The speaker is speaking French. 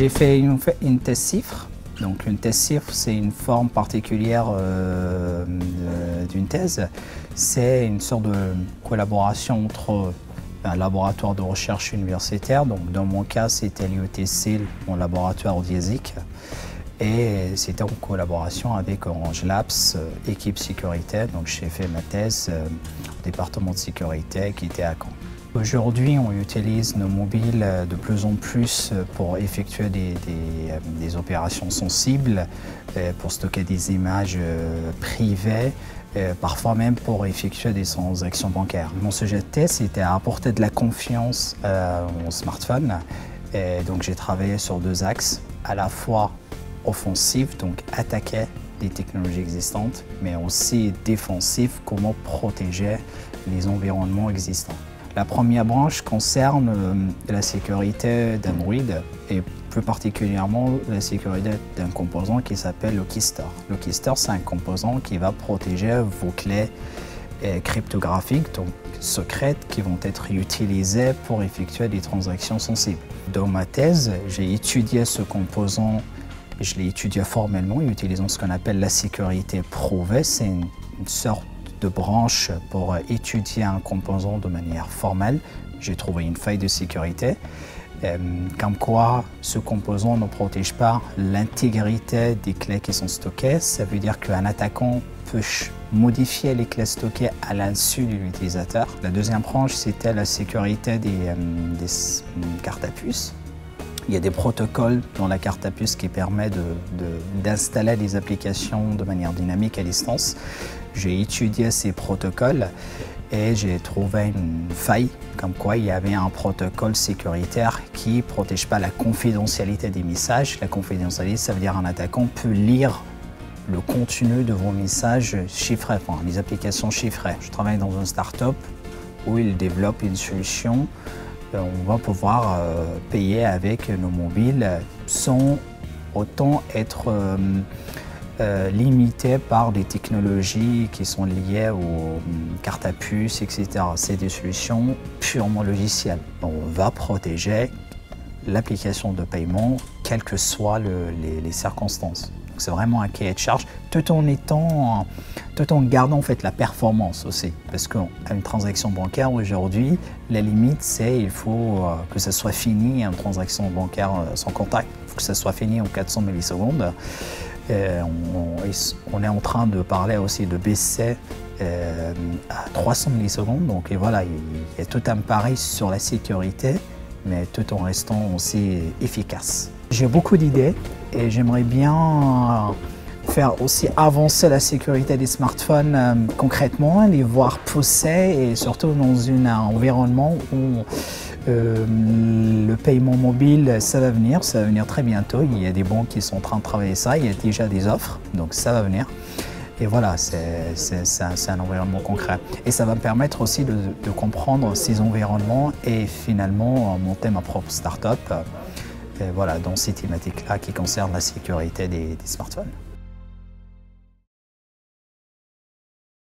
J'ai fait une test cifre. Donc une thèse cifre, c'est une forme particulière d'une thèse. C'est une sorte de collaboration entre un laboratoire de recherche universitaire. Donc dans mon cas, c'était l'IETC, mon laboratoire DIASIC. Et c'était en collaboration avec Orange Labs, équipe sécurité. Donc j'ai fait ma thèse au département de sécurité qui était à Caen. Aujourd'hui, on utilise nos mobiles de plus en plus pour effectuer des opérations sensibles, pour stocker des images privées, parfois même pour effectuer des transactions bancaires. Mon sujet de thèse, c'était à apporter de la confiance au smartphone. Et donc j'ai travaillé sur deux axes, à la fois offensif, donc attaquer les technologies existantes, mais aussi défensif, comment protéger les environnements existants. La première branche concerne la sécurité d'Android et plus particulièrement la sécurité d'un composant qui s'appelle le Keystore. Le Keystore, c'est un composant qui va protéger vos clés cryptographiques, donc secrètes, qui vont être utilisées pour effectuer des transactions sensibles. Dans ma thèse, j'ai étudié ce composant, je l'ai étudié formellement, utilisant ce qu'on appelle la sécurité prouvée. C'est une sorte de branche pour étudier un composant de manière formelle. J'ai trouvé une faille de sécurité, comme quoi ce composant ne protège pas l'intégrité des clés qui sont stockées. Ça veut dire qu'un attaquant peut modifier les clés stockées à l'insu de l'utilisateur. La deuxième branche, c'était la sécurité des cartes à puce. Il y a des protocoles dans la carte à puce qui permettent d'installer des applications de manière dynamique à distance. J'ai étudié ces protocoles et j'ai trouvé une faille, comme quoi il y avait un protocole sécuritaire qui ne protège pas la confidentialité des messages. La confidentialité, ça veut dire qu'un attaquant peut lire le contenu de vos messages chiffrés, enfin, les applications chiffrées. Je travaille dans une start-up où ils développent une solution. On va pouvoir payer avec nos mobiles sans autant être limité par des technologies qui sont liées aux cartes à puce, etc. C'est des solutions purement logicielles. On va protéger l'application de paiement, quelles que soient les circonstances. C'est vraiment un cahier de charge, tout en gardant en fait la performance aussi. Parce qu'une transaction bancaire aujourd'hui, la limite c'est il faut que ça soit fini, une transaction bancaire sans contact, il faut que ça soit fini en 400 millisecondes. On est en train de parler aussi de baisser à 300 millisecondes. Donc et voilà, il y a tout un pari sur la sécurité, mais tout en restant aussi efficace. J'ai beaucoup d'idées et j'aimerais bien faire aussi avancer la sécurité des smartphones concrètement, les voir pousser et surtout dans un environnement où le paiement mobile, ça va venir très bientôt. Il y a des banques qui sont en train de travailler ça, il y a déjà des offres, donc ça va venir. Et voilà, c'est un environnement concret. Et ça va me permettre aussi de comprendre ces environnements et finalement monter ma propre start-up. Voilà, dans ces thématiques-là qui concernent la sécurité des smartphones.